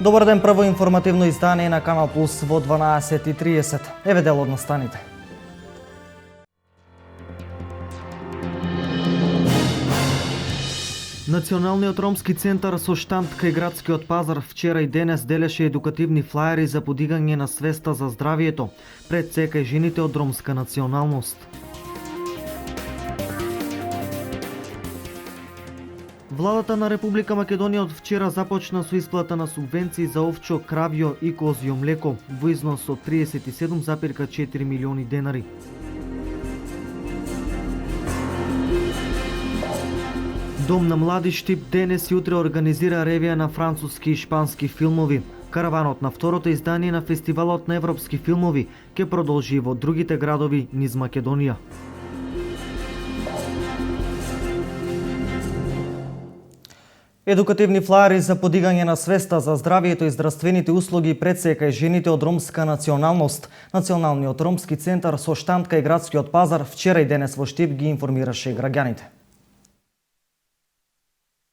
Добар ден, прво информативно издание на Канал Плюс во 12:30. Еве дел од настаните. Националниот ромски центар со штанд кај градскиот пазар вчера и денес делеше едукативни флаери за подигање на свеста за здравието пред се кај жените од ромска националност. Владата на Република Македонија од вчера започна со исплата на субвенции за овчо, кравјо и козјо млеко во износ од 37,4 милиони денари. Дом на млади Штип денес и утре организира ревија на француски и шпански филмови. Караванот на второто издание на фестивалот на европски филмови ќе продолжи во другите градови низ Македонија. Едукативни флаери за подигање на свеста за здравието и здравствените услуги пред се кај жените од ромска националност. Националниот ромски центар со штанд кај градскиот пазар вчера и денес во Штип ги информираше граѓаните.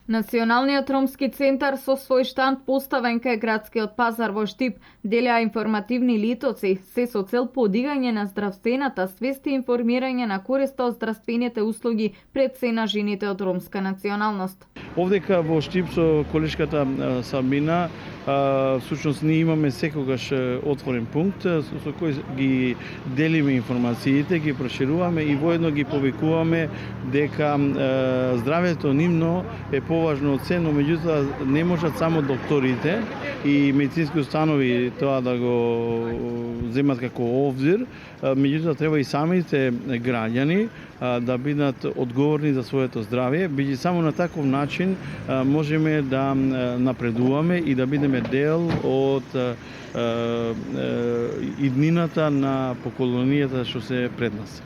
Националниот ромски центар со свој штанд поставен кај градскиот пазар во Штип делеа информативни литоци, се со цел подигање на здравствената свест и информирање на користа од здравствените услуги пред се на жените од ромска националност. Овдека во Штип со колешката Сабина, всушност ние имаме секогаш отворен пункт со кој ги делиме информациите, ги прошируваме и воедно ги повикуваме дека здравето нивно е поважно од се, но меѓутоа не можат само докторите и медицински установи тоа да го земат како обзир, меѓутоа треба и самите граѓани да бидат одговорни за своето здравје, бидејќи само на таков начин можеме да напредуваме и да бидеме дел од иднината на поколенијата што се пред нас.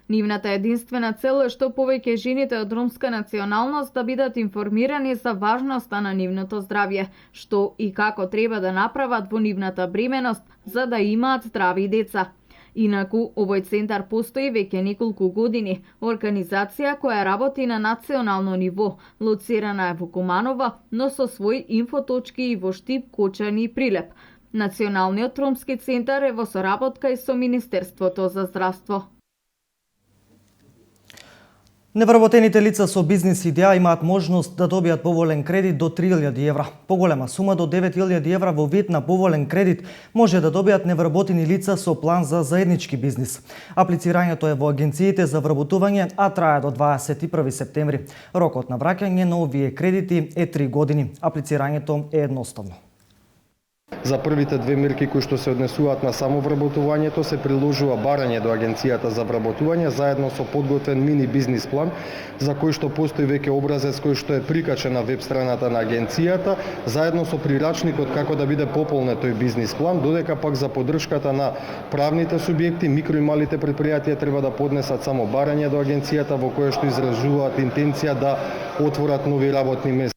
Нивната единствена цел е што повеќе жените од ромска националност да бидат информирани за важноста на нивното здравје, што и како треба да направат во нивната бременост за да имаат здрави деца. Инаку, овој центар постои веќе неколку години, организација која работи на национално ниво, лоцирана е во Куманова, но со своји инфоточки и во Штип, Кочани и Прилеп. Националниот ромски центар е во соработка и со Министерството за здравство. Невработените лица со бизнис идеја имаат можност да добијат поволен кредит до 3.000 евра. Поголема сума до 9.000 евра во вид на поволен кредит може да добијат невработени лица со план за заеднички бизнис. Аплицирањето е во агенциите за вработување, а трае до 21 септември. Рокот на враќање на овие кредити е 3 години. Аплицирањето е едноставно. За првите две мерки кои што се однесуваат на самовработувањето се приложува барање до агенцијата за вработување заедно со подготвен мини бизнис план за кој што постои веќе образец кој што е прикачен на веб страната на агенцијата заедно со прирачникот како да биде пополнет тој бизнис план, додека пак за поддршката на правните субјекти, микро и малите предпријатија треба да поднесат само барање до агенцијата во кое што изразуваат интенција да отворат нови работни места.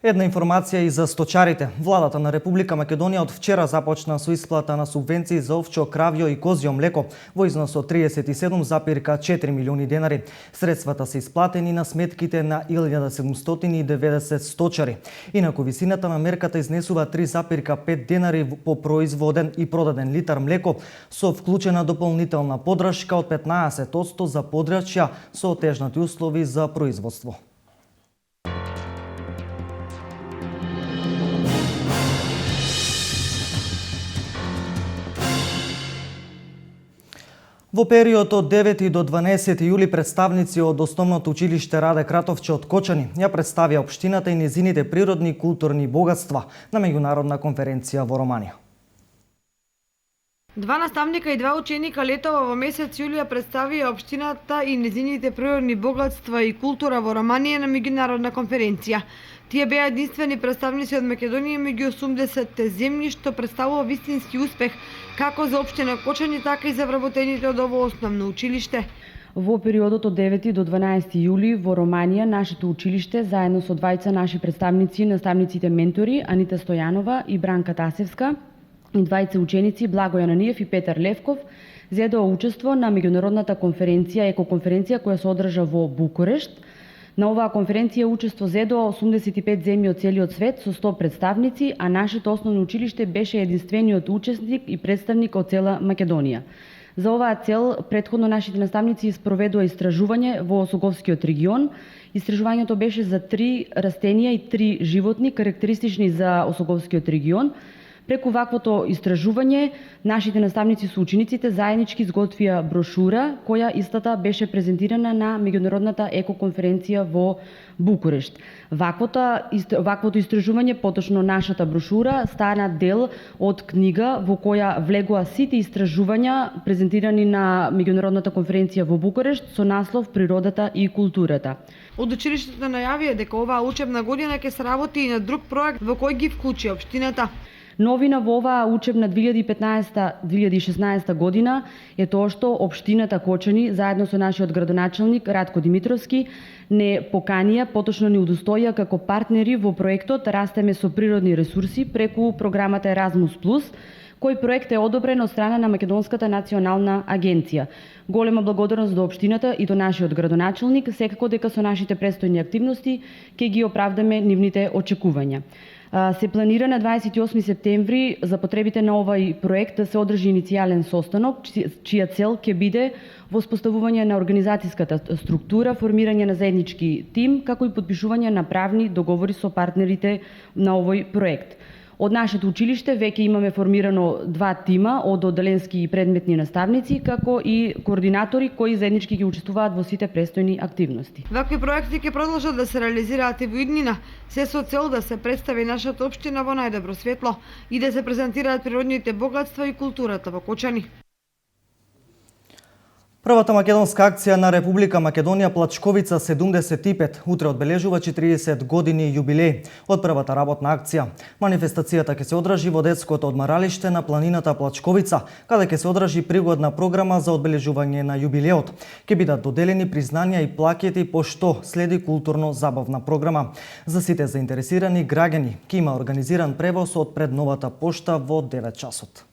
Една информација и за сточарите. Владата на Република Македонија од вчера започна со исплата на субвенции за овчо, кравјо и козјо млеко во износ од 37,4 милиони денари. Средствата се исплатени на сметките на 1790 сточари. Инаку висината на мерката изнесува 3,5 денари по производен и продаден литар млеко со вклучена дополнителна поддршка од 15% за подрачја со отежнати услови за производство. Во период од 9 до 12 јули представници од Основното училиште Раде Кратовче од Кочани ја представија општината и незините природни и културни богатства на меѓународна конференција во Романија. Два наставника и два ученика летова во месец јули ја представија општината и незините природни богатства и култура во Романија на меѓународна конференција. Тие беа единствени представници од Македонија меѓу 80 земји, што представува вистински успех како за општина Кочани, така и за вработените од ово основно училиште. Во периодот од 9 до 12 јули во Романија нашето училиште заедно со двајца наши представници, наставниците ментори Анита Стојанова и Бранка Тасевска и двајца ученици Благој Ананиев и Петар Левков зедоа учество на меѓународната конференција, екоконференција која се одржа во Букурешт. На оваа конференција учество зедоа 85 земји од целиот свет со 100 представници, а нашето основно училиште беше единствениот учесник и представник од цела Македонија. За оваа цел, претходно нашите наставници спроведоа истражување во Осоговскиот регион. Истражувањето беше за 3 растенија и 3 животни карактеристични за Осоговскиот регион. Преку ваквото истражување, нашите наставници со учениците заеднички изготвија брошура, која истата беше презентирана на меѓународната екоконференција во Букурешт. Ваквото истражување, поточно нашата брошура, стана дел од книга во која влегоа сите истражувања презентирани на меѓународната конференција во Букурешт со наслов Природата и културата. Од училиштето најавија дека оваа учебна година ќе се работи и на друг проект во кој ги вклучи општината. Новина во оваа учебна 2015-2016 година е тоа што општината Кочани заедно со нашиот градоначелник Радко Димитровски не поканија, поточно не удостоија како партнери во проектот Растеме со природни ресурси преку програмата Еразмус Плюс, кој проект е одобрен од страна на Македонската национална агенција. Голема благодарност до општината и до нашиот градоначелник, секако дека со нашите престојни активности ќе ги оправдаме нивните очекувања. Се планира на 28 септември за потребите на овај проект да се одржи иницијален состанок, чија цел ќе биде воспоставување на организацијската структура, формирање на заеднички тим, како и подпишување на правни договори со партнерите на овој проект. Од нашето училиште веќе имаме формирано 2 тима од одделенски и предметни наставници, како и координатори кои заеднички ги учествуваат во сите престојни активности. Вакви проекти ќе продолжат да се реализираат и во иднина, се со цел да се представи нашата општина во најдобро светло и да се презентираат природните богатства и културата во Кочани. Првата македонска акција на Република Македонија Плачковица 75 утре одбележува 40 години јубилеј од првата работна акција. Манифестацијата ќе се одржи во детското одмаралиште на планината Плачковица, каде ќе се одржи пригодна програма за одбележување на јубилеот. Ќе бидат доделени признанија и плакети пошто следи културно-забавна програма. За сите заинтересирани граѓани ќе има организиран превоз од пред новата пошта во 9 часот.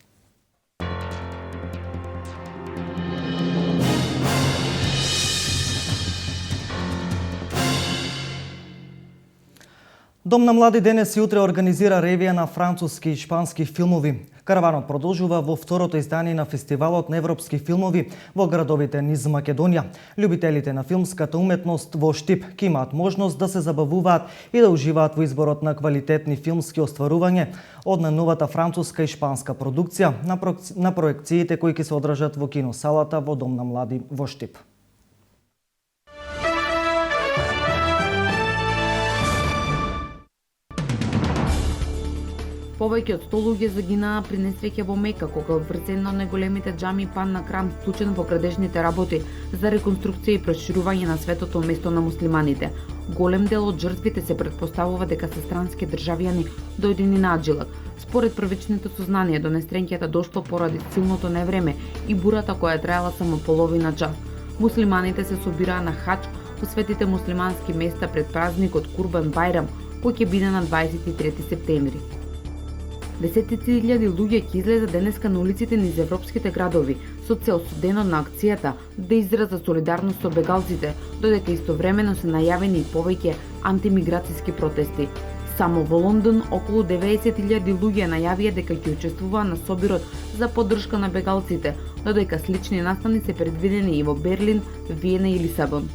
Дом на млади денес и утре организира ревија на француски и шпански филмови. Караванот продолжува во второто издание на фестивалот на европски филмови во градовите низ Македонија. Љубителите на филмската уметност во Штип ќе имаат можност да се забавуваат и да уживаат во изборот на квалитетни филмски остварување од најновата француска и шпанска продукција на проекциите кои ќе се одржат во киносалата во Дом на млади во Штип. Повеќе од 100 луѓе загинаа при несреќа во Мека, кога врз една од најголемите џами пан на кран вклучен во градежните работи за реконструкција и проширување на светото место на муслиманите. Голем дел од жртвите се претпоставува дека се странски државјани дојдени на аджилак. Според првичните сознанија, до несреќата дошло поради силното невреме и бурата која траела само половина час. Муслиманите се собираа на хаџ во светите муслимански места пред празникот Курбан Бајрам, кој ќе биде на 23 септември. Десетици илјади луѓе ќе излезат денеска на улиците низ европските градови со цел со денот на акцијата да изразат солидарност со бегалците, додека истовремено се најавени и повеќе антимиграцијски протести. Само во Лондон околу 90.000 луѓе најавија дека ќе учествуваат на собирот за поддршка на бегалците, додека слични настани се предвидени и во Берлин, Виена и Лисабон.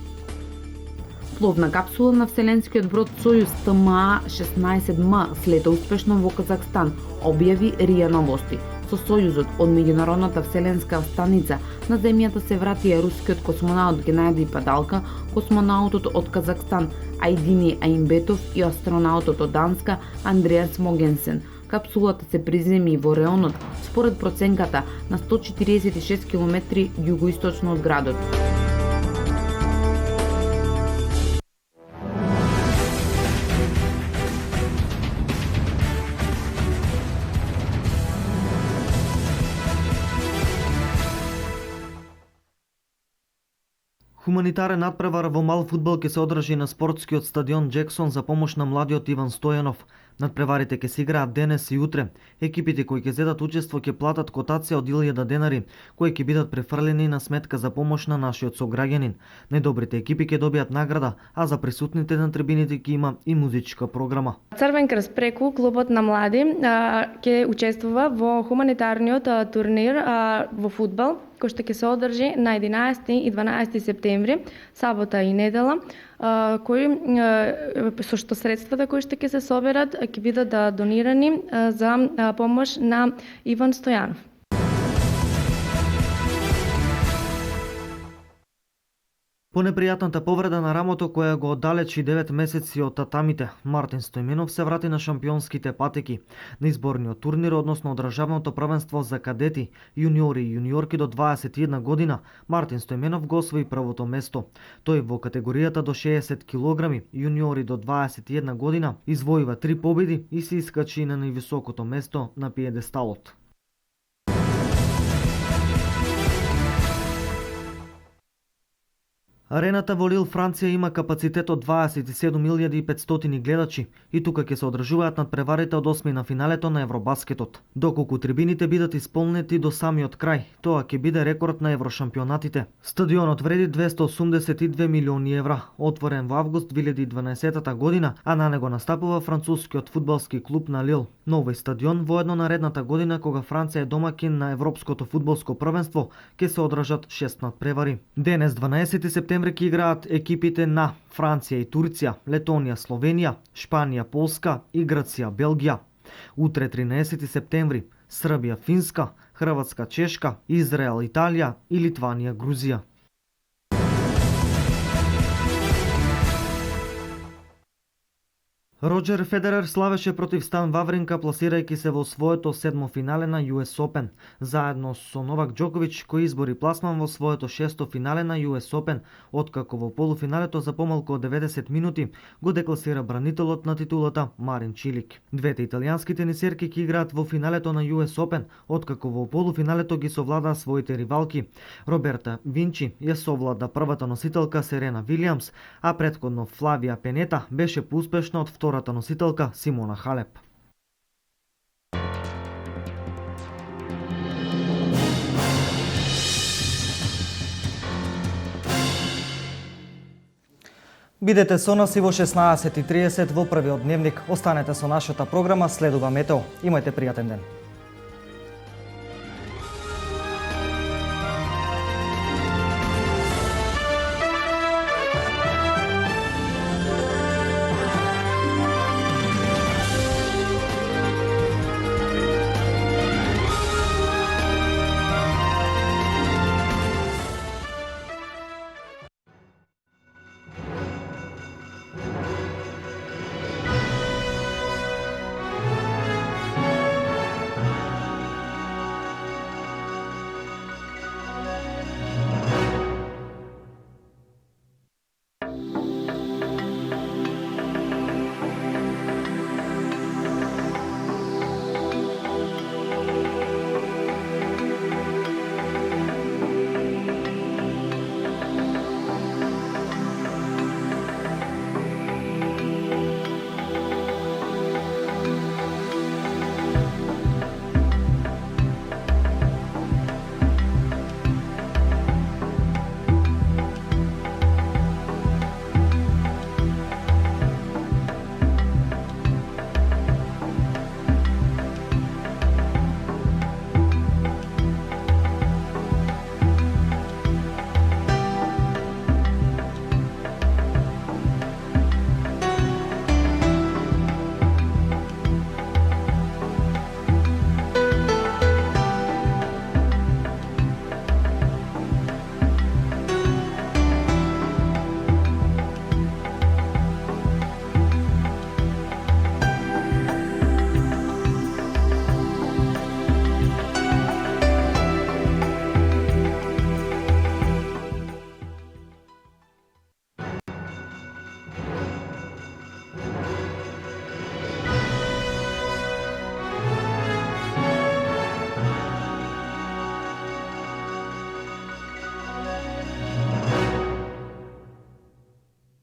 Пловна капсула на вселенскиот брод Сојуз ТМА-16М слета успешно во Казахстан, објави РИА Новости. Со Сојузот од меѓународната вселенска станица на земјата се вратија рускиот космонаут Геннадий Падалка, космонаутот од Казахстан Ајдини Аимбетов и астронаутот од Данска Андреас Могенсен. Капсулата се приземи во реонот според проценката на 146 км југоисточно од градот. Хуманитарен надпревар во мал фудбал ќе се одржи на спортскиот стадион Джексон за помош на младиот Иван Стојанов. Надпреварите ќе се играат денес и утре. Екипите кои ќе зедат учество ќе платат котација од 1000 денари, кои ќе бидат префрлени на сметка за помош на нашиот сограѓанин. Најдобрите екипи ќе добијат награда, а за присутните на трибините ќе има и музичка програма. Црвен крст преку клубот на млади ќе учествува во хуманитарниот турнир во фудбал, кој што ќе се одржи на 11 и 12 септември, сабота и недела, со што средствата кои што ќе се соберат ќе бидат донирани за помош на Иван Стојанов. По непријатната повреда на рамото која го оддалечи 9 месеци од татамите, Мартин Стојменов се врати на шампионските патеки. На изборниот турнир, односно државното првенство за кадети, јуниори и јуниорки до 21 година, Мартин Стојменов го освои првото место. Тој во категоријата до 60 килограми, јуниори до 21 година, извојува 3 победи и се искачи на највисокото место на пиедесталот. Арената во Лил, Франција има капацитет од 27.500 гледачи и тука ќе се одржуваат надпреварите од 8 на финалето на Евробаскетот. Доколку трибините бидат исполнети до самиот крај, тоа ќе биде рекорд на еврошампионатите. Стадионот вреди 282 милиони евра, отворен во август 2012 година, а на него настапува францускиот фудбалски клуб на Лил. Новој стадион воедно наредната година, кога Франција е домакин на Европското фудбалско првенство, ќе се одржат 6 надпревари. Денес 12 септември ќе играат екипите на Франција и Турција, Летонија, Словенија, Шпанија, Полска и Грција, Белгија. Утре 13 септември Србија, Финска, Хрватска, Чешка, Израел, Италија и Литванија, Грузија. Роџер Федерер славеше против Стан Вавринка, пласирајќи се во своето 7 финале на US Open. Заедно со Новак Џоковиќ, кој избори пласман во своето 6 финале на US Open, откако во полуфиналето за помалку од 90 минути го декласира бранителот на титулата Марин Чилик. Двете италијански тенисерки ќе играат во финалето на US Open, откако во полуфиналето ги совладаа своите ривалки. Роберта Винчи ја совлада првата носителка Серена Вилијамс, а претходно Флавија Пенета беше поуспешна од втората носителка Симона Халеп. Бидете со нас и во 16:30 во првиот дневник. Останете со нашата програма, следува Метео. Имајте пријатен ден.